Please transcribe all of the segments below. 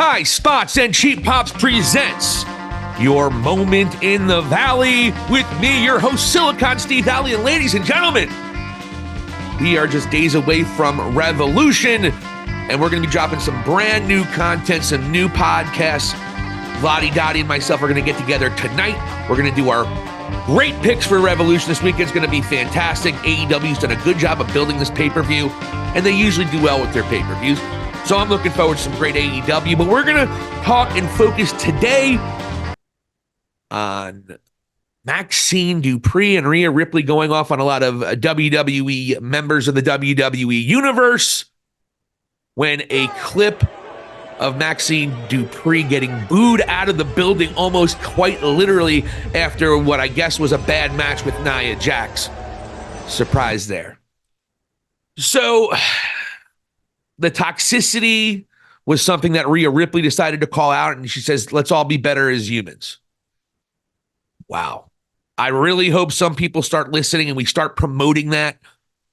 High Spots and Cheap Pops presents your Moment in the Valley with me, your host, Silicon Steve Valli. And ladies and gentlemen, we are just days away from Revolution, and we're going to be dropping some brand new content, some new podcasts. Lottie Dottie and myself are going to get together tonight. We're going to do our great picks for Revolution. This weekend's going to be fantastic. AEW's done a good job of building this pay-per-view, and they usually do well with their pay-per-views. So I'm looking forward to some great AEW, but we're going to talk and focus today on Maxxine Dupri and Rhea Ripley going off on a lot of WWE members of the WWE Universe when a clip of Maxxine Dupri getting booed out of the building almost quite literally after what I guess was a bad match with Nia Jax. Surprise there. So the toxicity was something that Rhea Ripley decided to call out, and she says, let's all be better as humans. Wow. I really hope some people start listening and we start promoting that,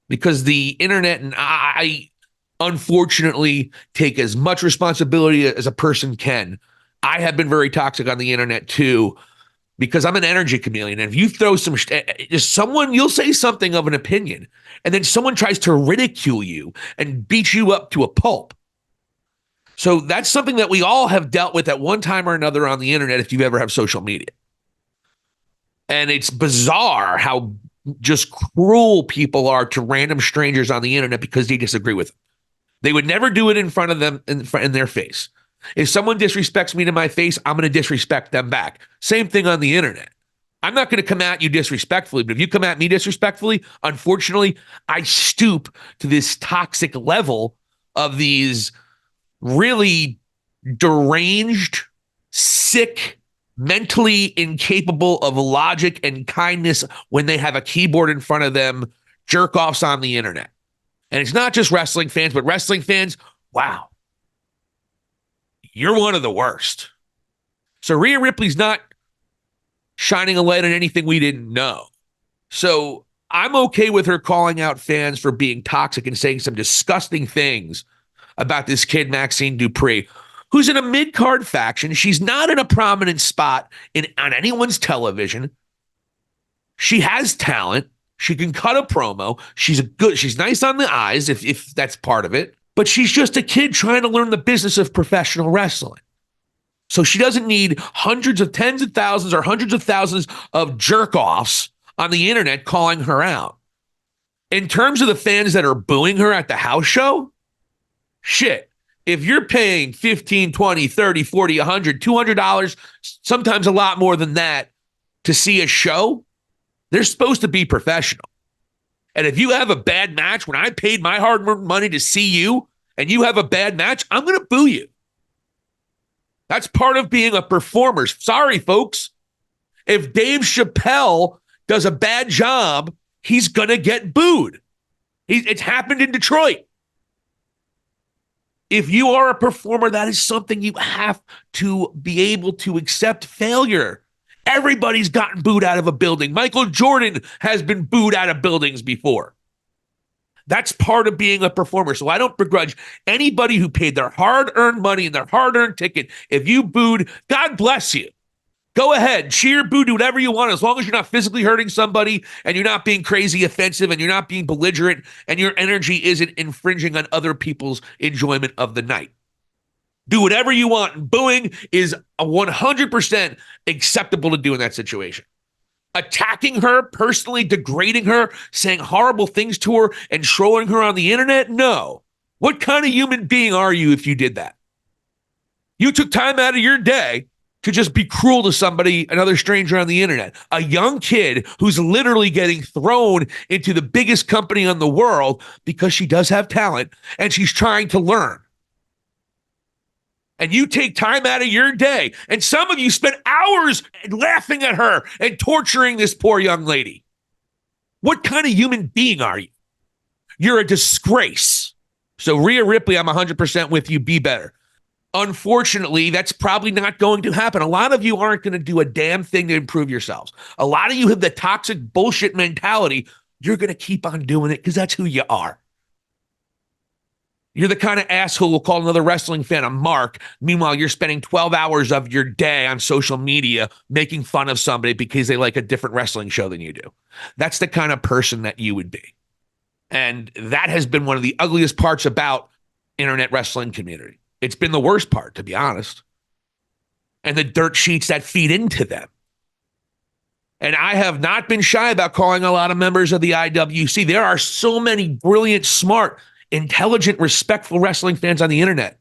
because the internet and I unfortunately take as much responsibility as a person can. I have been very toxic on the internet too, because I'm an energy chameleon. And if you throw just someone, you'll say something of an opinion, and then someone tries to ridicule you and beat you up to a pulp. So that's something that we all have dealt with at one time or another on the internet if you ever have social media. And it's bizarre how just cruel people are to random strangers on the internet because they disagree with them. They would never do it in front of them, in their face. If someone disrespects me to my face, I'm going to disrespect them back. Same thing on the internet. I'm not going to come at you disrespectfully, but if you come at me disrespectfully, unfortunately, I stoop to this toxic level of these really deranged, sick, mentally incapable of logic and kindness when they have a keyboard in front of them, jerk-offs on the internet. And it's not just wrestling fans, but wrestling fans, wow, you're one of the worst. So Rhea Ripley's not shining a light on anything we didn't know. So I'm okay with her calling out fans for being toxic and saying some disgusting things about this kid, Maxxine Dupri, who's in a mid-card faction. She's not in a prominent spot on anyone's television. She has talent. She can cut a promo. She's nice on the eyes, if that's part of it. But she's just a kid trying to learn the business of professional wrestling. So she doesn't need tens of thousands or hundreds of thousands of jerk-offs on the internet calling her out. In terms of the fans that are booing her at the house show, shit. If you're paying $15, $20, $30, $40, $100, $200, sometimes a lot more than that to see a show, they're supposed to be professional. And if you have a bad match, when I paid my hard-earned money to see you and you have a bad match, I'm going to boo you. That's part of being a performer. Sorry, folks. If Dave Chappelle does a bad job, he's going to get booed. It's happened in Detroit. If you are a performer, that is something you have to be able to accept failure. Everybody's gotten booed out of a building. Michael Jordan has been booed out of buildings before. That's part of being a performer. So I don't begrudge anybody who paid their hard-earned money and their hard-earned ticket. If you booed, God bless you. Go ahead, cheer, boo, do whatever you want, as long as you're not physically hurting somebody and you're not being crazy offensive and you're not being belligerent and your energy isn't infringing on other people's enjoyment of the night. Do whatever you want. And booing is 100% acceptable to do in that situation. Attacking her, personally degrading her, saying horrible things to her, and trolling her on the internet? No. What kind of human being are you if you did that? You took time out of your day to just be cruel to somebody, another stranger on the internet. A young kid who's literally getting thrown into the biggest company in the world because she does have talent and she's trying to learn. And you take time out of your day, and some of you spend hours laughing at her and torturing this poor young lady. What kind of human being are you? You're a disgrace. So Rhea Ripley, I'm 100% with you. Be better. Unfortunately, that's probably not going to happen. A lot of you aren't going to do a damn thing to improve yourselves. A lot of you have the toxic bullshit mentality. You're going to keep on doing it because that's who you are. You're the kind of asshole who will call another wrestling fan a mark. Meanwhile, you're spending 12 hours of your day on social media making fun of somebody because they like a different wrestling show than you do. That's the kind of person that you would be. And that has been one of the ugliest parts about internet wrestling community. It's been the worst part, to be honest. And the dirt sheets that feed into them. And I have not been shy about calling a lot of members of the IWC. There are so many brilliant, smart, intelligent, respectful wrestling fans on the internet.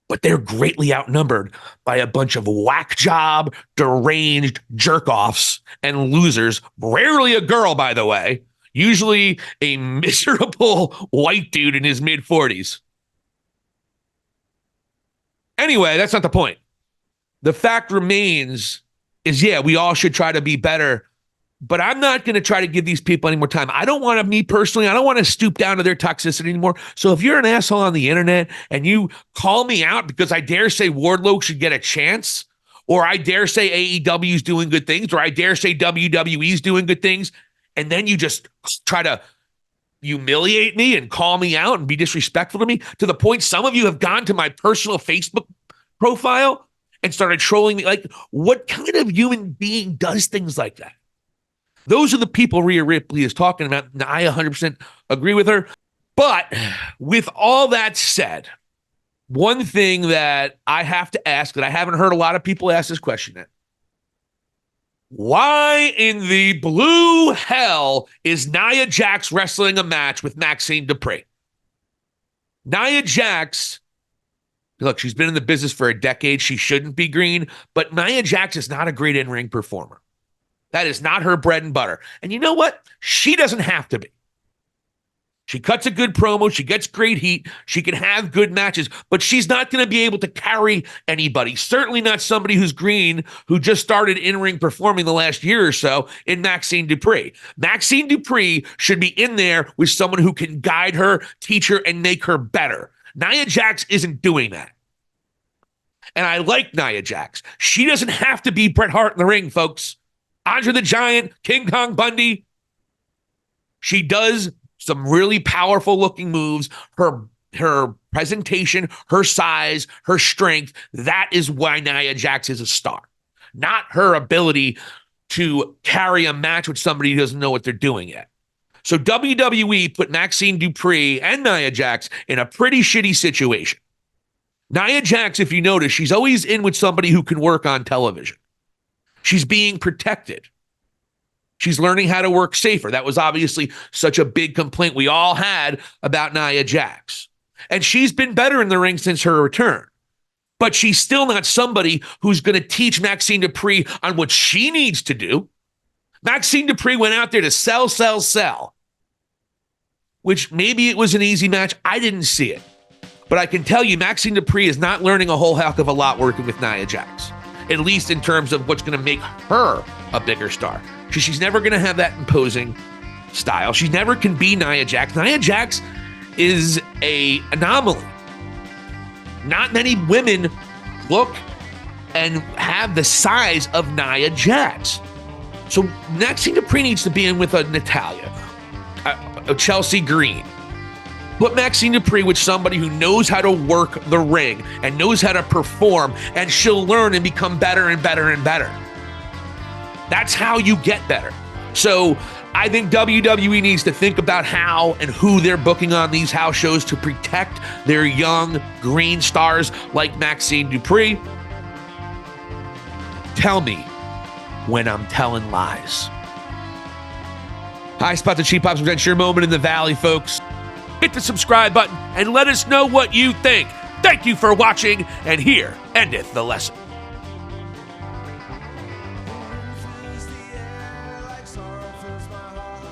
But they're greatly outnumbered by a bunch of whack job, deranged jerk-offs and losers. Rarely a girl, by the way. Usually a miserable white dude in his mid-40s. Anyway, that's not the point. The fact remains is, yeah, we all should try to be better, but I'm not going to try to give these people any more time. I don't want to, me personally, I don't want to stoop down to their toxicity anymore. So if you're an asshole on the internet and you call me out because I dare say Wardlow should get a chance, or I dare say AEW is doing good things, or I dare say WWE is doing good things, and then you just try to humiliate me and call me out and be disrespectful to me, to the point some of you have gone to my personal Facebook profile and started trolling me. Like, what kind of human being does things like that? Those are the people Rhea Ripley is talking about, and I 100% agree with her. But with all that said, one thing that I have to ask, that I haven't heard a lot of people ask this question yet: why in the blue hell is Nia Jax wrestling a match with Maxxine Dupri? Nia Jax, look, she's been in the business for a decade. She shouldn't be green, but Nia Jax is not a great in-ring performer. That is not her bread and butter. And you know what? She doesn't have to be. She cuts a good promo. She gets great heat. She can have good matches, but she's not going to be able to carry anybody. Certainly not somebody who's green, who just started in-ring performing the last year or so in Maxxine Dupri. Maxxine Dupri should be in there with someone who can guide her, teach her, and make her better. Nia Jax isn't doing that. And I like Nia Jax. She doesn't have to be Bret Hart in the ring, folks. Andre the Giant, King Kong Bundy. She does some really powerful looking moves. Her presentation, her size, her strength, that is why Nia Jax is a star. Not her ability to carry a match with somebody who doesn't know what they're doing yet. So WWE put Maxxine Dupri and Nia Jax in a pretty shitty situation. Nia Jax, if you notice, she's always in with somebody who can work on television. She's being protected. She's learning how to work safer. That was obviously such a big complaint we all had about Nia Jax. And she's been better in the ring since her return. But she's still not somebody who's going to teach Maxxine Dupri on what she needs to do. Maxxine Dupri went out there to sell, which maybe it was an easy match. I didn't see it. But I can tell you, Maxxine Dupri is not learning a whole heck of a lot working with Nia Jax, at least in terms of what's going to make her a bigger star. Because she's never going to have that imposing style. She never can be Nia Jax. Nia Jax is an anomaly. Not many women look and have the size of Nia Jax. So Maxxine Dupri needs to be in with a Natalya, a Chelsea Green. Put Maxxine Dupri with somebody who knows how to work the ring and knows how to perform, and she'll learn and become better and better and better. That's how you get better. So I think WWE needs to think about how and who they're booking on these house shows to protect their young green stars like Maxxine Dupri. Tell me when I'm telling lies. Hi, Spot the Cheap Pops presents your Moment in the Valley, folks. Hit the subscribe button and let us know what you think. Thank you for watching, and here endeth the lesson.